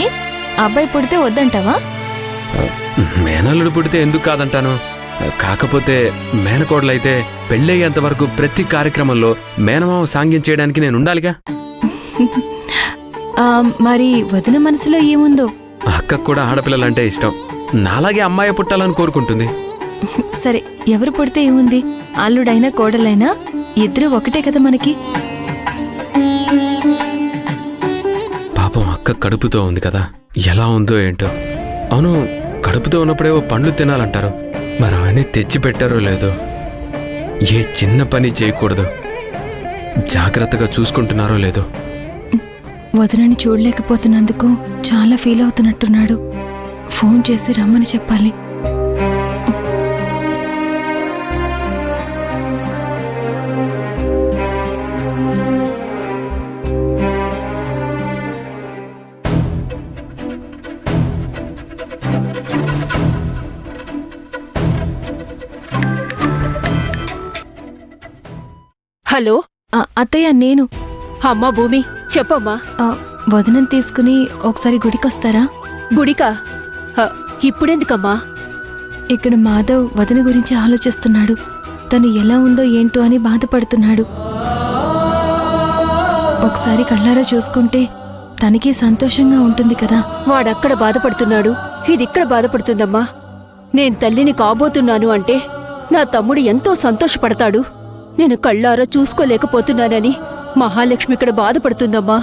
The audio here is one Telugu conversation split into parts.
ఏ అబ్బాయి పుడితే వద్దంటావా? మేనల్లుడు పుడితే ఎందుకు కాదంటాను. కాకపోతే మేనకోడలైతే పెళ్ళయ్యేంత వరకు ప్రతి కార్యక్రమంలో మేనమామ సాంగ్యం చేయడానికి నేను ఉండాలిగా. మరి వదిన మనసులో ఏముందో? అక్కకు కూడా ఆడపిల్లలంటే ఇష్టం. నాలాగే అమ్మాయి పుట్టాలని కోరుకుంటుంది. సరే, ఎవరు పుడితే ఏముంది? అల్లుడైనా కోడలైనా ఇద్దరు ఒకటే కదా మనకి. పాపం అక్క కడుపుతో ఉంది కదా, ఎలా ఉందో ఏంటో. అవును, కడుపుతో ఉన్నప్పుడేవో పండ్లు తినాలంటారు. మరి అవన్నీ తెచ్చి పెట్టారో లేదో. ఏ చిన్న పని చేయకూడదు, జాగ్రత్తగా చూసుకుంటున్నారో లేదో. వదినని చూడలేకపోతున్నందుకు చాలా ఫీల్ అవుతున్నట్టున్నాడు. ఫోన్ చేసి రమ్మని చెప్పాలి. హలో అత్తయ్య, నేను. అమ్మా భూమి, చెప్పమ్మా. వదినని తీసుకుని ఒకసారి గుడికొస్తారా? గుడికా? ఇప్పుడెందుకమ్మా? ఇక్కడ మాధవ్ వదిన గురించి ఆలోచిస్తున్నాడు. తను ఎలా ఉందో ఏంటో అని బాధపడుతున్నాడు. ఒకసారి కళ్ళారా చూసుకుంటే తనకి సంతోషంగా ఉంటుంది కదా. వాడక్కడ బాధపడుతున్నాడు, ఇదిక్కడ బాధపడుతుందమ్మా. నేను తల్లిని కాబోతున్నాను అంటే నా తమ్ముడు ఎంతో సంతోషపడతాడు. నేను కళ్ళారా చూసుకోలేకపోతున్నానని మహాలక్ష్మి ఇక్కడ బాధపడుతుందమ్మా.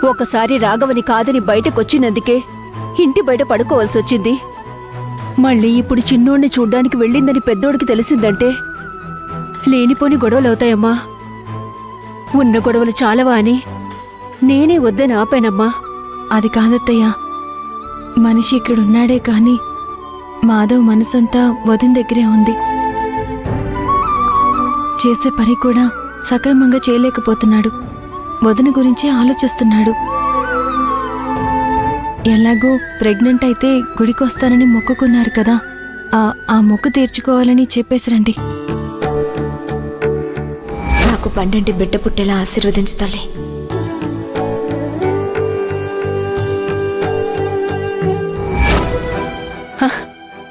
ఒకసారి రాఘవని కాదని బయటకొచ్చినందుకే ఇంటి బయట పడుకోవాల్సొచ్చింది. మళ్ళీ ఇప్పుడు చిన్నోణ్ణి చూడ్డానికి వెళ్ళిందని పెద్దోడికి తెలిసిందంటే లేనిపోని గొడవలవుతాయమ్మా. ఉన్న గొడవలు చాలవా అని నేనే వద్దని ఆపానమ్మా. అది కాదత్తయ్య, మనిషి ఇక్కడున్నాడే కాని మాధవ్ మనసంతా వదిన దగ్గరే ఉంది. చేసే పని కూడా సక్రమంగా చేయలేకపోతున్నాడు. వదిన గురించే ఆలోచిస్తున్నాడు. ఎలాగో ప్రెగ్నెంట్ అయితే గుడికొస్తానని మొక్కుకున్నారు కదా, ఆ మొక్కు తీర్చుకోవాలని చెప్పేసిరండి. నాకు పండంటి బిడ్డ పుట్టేలా ఆశీర్వదించు తల్లి.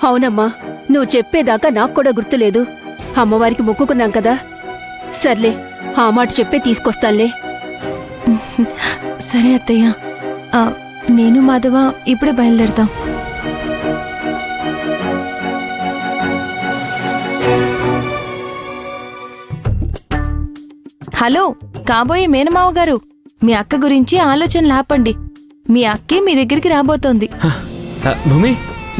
అవునమ్మా, నువ్వు చెప్పేదాకా నాకు కూడా గుర్తులేదు. అమ్మవారికి మొక్కుకున్నాం కదా. సర్లే, ఆ మాట చెప్పే తీసుకొస్తానులే. సరే అత్తయ్య, నేను మాధవ ఇప్పుడే బయలుదేరతాం. హలో కాబోయే మేనమావ గారు, మీ అక్క గురించి ఆలోచనలు ఆపండి. మీ అక్కే మీ దగ్గరికి రాబోతోంది. భూమి,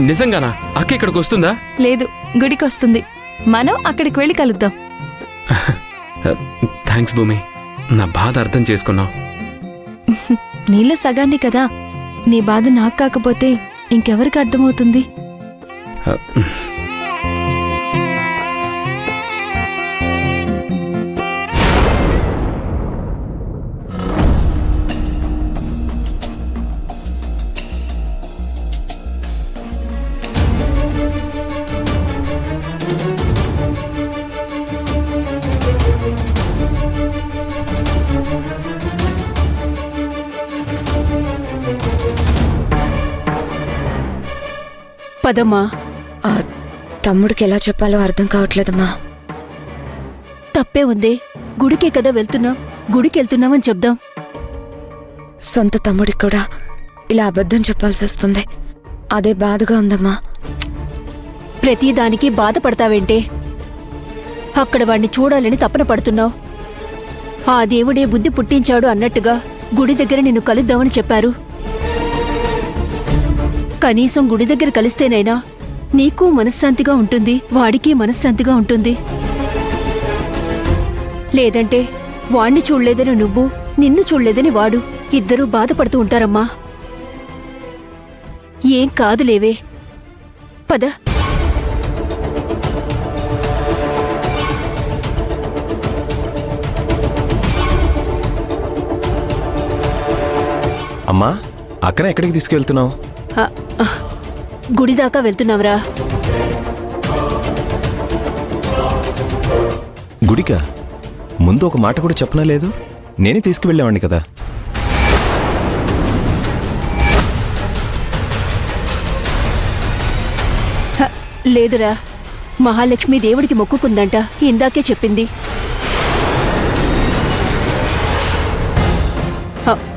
నిజంగానా? అక్క ఇక్కడికి వస్తుందా? లేదు, గుడికొస్తుంది. మనం అక్కడికి వెళ్ళి కలుద్దాం. థ్యాంక్స్ భూమి, నా బాధ అర్థం చేసుకున్నావు. నీళ్ళ సగాన్ని కదా, నీ బాధ నాకు కాకపోతే ఇంకెవరికి అర్థమవుతుంది? పదమ్మా. తమ్ముడికి ఎలా చెప్పాలో అర్థం కావట్లేదమ్మా. తప్పే ఉందే, గుడికే కదా వెళ్తున్నాం, గుడికెళ్తున్నామని చెప్దాం. సొంత తమ్ముడికి కూడా ఇలా అబద్ధం చెప్పాల్సి వస్తుంది. అదే బాధగా ఉందమ్మా. ప్రతిదానికి బాధపడతావేంటే? అక్కడ వాణ్ణి చూడాలని తపన పడుతున్నావు. ఆ దేవుడే బుద్ధి పుట్టించాడు అన్నట్టుగా గుడి దగ్గర నిన్ను కలుద్దామని చెప్పారు. కనీసం గుడి దగ్గర కలిస్తేనైనా నీకు మనశ్శాంతిగా ఉంటుంది, వాడికి మనశ్శాంతిగా ఉంటుంది. లేదంటే వాణ్ణి చూడలేదని నువ్వు, నిన్ను చూడలేదని వాడు, ఇద్దరూ బాధపడుతూ ఉంటారమ్మా. ఏం కాదులేవే, పద. అమ్మా, అక్కనే ఎక్కడికి తీసుకెళ్తున్నావు? గుడిదాకా వెళ్తున్నావురా. గుడికా? ముందు ఒక మాట కూడా చెప్పనా లేదు? నేనే తీసుకువెళ్ళేవాడిని కదా. లేదురా, మహాలక్ష్మి దేవుడికి మొక్కుకుందంట, ఇందాకే చెప్పింది.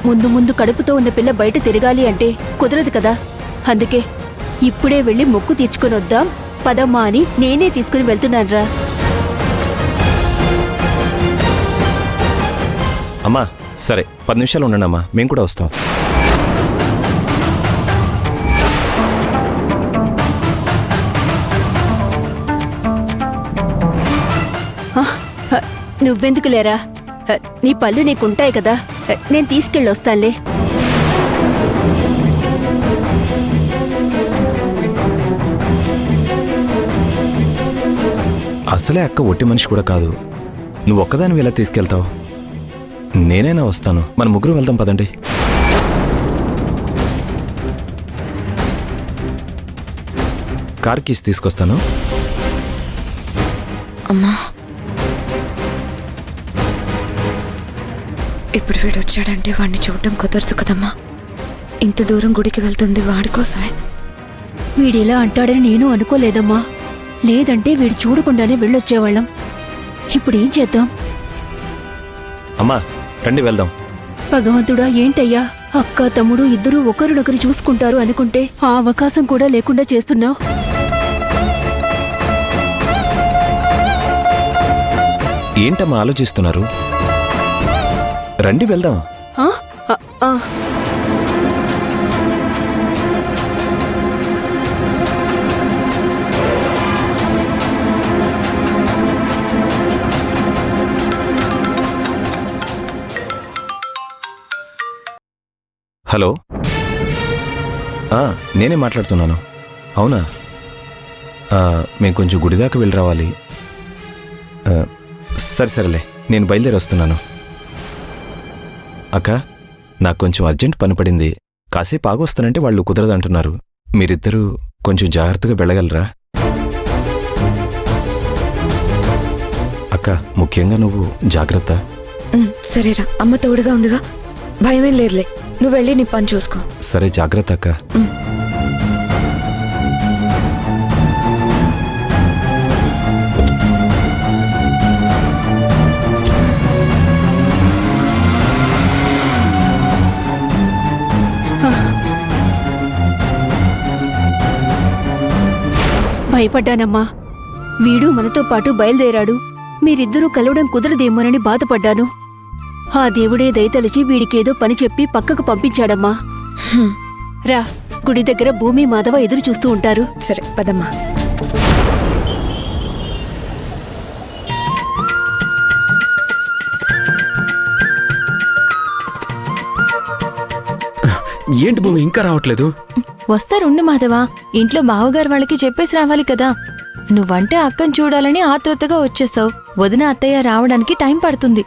ముందు ముందు కడుపుతో ఉన్న పిల్ల బయట తిరగాలి అంటే కుదరదు కదా. అందుకే ఇప్పుడే వెళ్ళి మొక్కు తీర్చుకొని వద్దాం పదమ్మా అని నేనే తీసుకుని వెళ్తున్నాన్రా. అమ్మా సరే 10 నిమిషాలు ఉండండి అమ్మా, మేము కూడా వస్తాం. నువ్వెందుకు లేరా, నీ పళ్ళు నీకుంటాయి కదా, నేను తీసుకెళ్ళొస్తానులే. అసలే అక్క ఒట్టి మనిషి కూడా కాదు, నువ్వు ఒక్కదానివి ఎలా తీసుకెళ్తావు? నేనైనా వస్తాను, మన ముగ్గురు వెళ్దాం పదండి. కార్ కీస్ తీసుకొస్తాను. అమ్మా, ఇప్పుడు వీడు వచ్చాడంటే వాడిని చూడటం కుదరదు కదమ్మా. ఇంత దూరం గుడికి వెళ్తుంది వాడి కోసమే. వీడిలా అంటాడని నేను అనుకోలేదమ్మా. లేదంటే వీడు చూడకుండానే వెళ్ళొచ్చేవాళ్ళం. ఇప్పుడేం చేద్దాం? అమ్మా రండి వెళ్దాం. భగవంతుడా, ఏంటయ్యా, అక్క తమ్ముడు ఇద్దరూ ఒకరినొకరు చూసుకుంటారు అనుకుంటే ఆ అవకాశం కూడా లేకుండా చేస్తున్నావు. ఏంటమ్మా ఆలోచిస్తున్నారు? రండి వెళ్దాం. ఆ? ఆ, ఆ. హలో, నేనే మాట్లాడుతున్నాను. అవునా, మేము కొంచెం గుడి దాకా వెళ్ళి రావాలి. సరేలే, నేను బయలుదేరి వస్తున్నాను. అక్క, నాకు కొంచెం అర్జెంట్ పని పడింది, కాసేపు ఆగొస్తానంటే వాళ్ళు కుదరదంటున్నారు. మీరిద్దరూ కొంచెం జాగ్రత్తగా వెళ్ళగలరా? అక్క, ముఖ్యంగా నువ్వు జాగ్రత్త. సరేరా, అమ్మ తోడుగా ఉందిగా, భయమేం లేదులే. నువ్వు వెళ్ళి నీ పని చూసుకో. సరే, జాగ్రత్త అక్క. భయపడ్డానమ్మా. వీడు మనతో పాటు బయలుదేరాడు, మీరిద్దరూ కలవడం కుదరదేమోనని బాధపడ్డాను. ఆ దేవుడే దయతలిచి వీడికేదో పని చెప్పి పక్కకు పంపించాడమ్మా. రా, గుడి దగ్గర భూమి మాధవ ఎదురు చూస్తూ ఉంటారు. సరే పదమ్మా. ఏంటి భూమి ఇంకా రావట్లేదు? వస్తారుండు మాధవా, ఇంట్లో బావగారు వాళ్ళకి చెప్పేసి రావాలి కదా. నువ్వంటే అక్కను చూడాలని ఆతృతగా వచ్చేసావు. వదిన అత్తయ్య రావడానికి టైం పడుతుంది.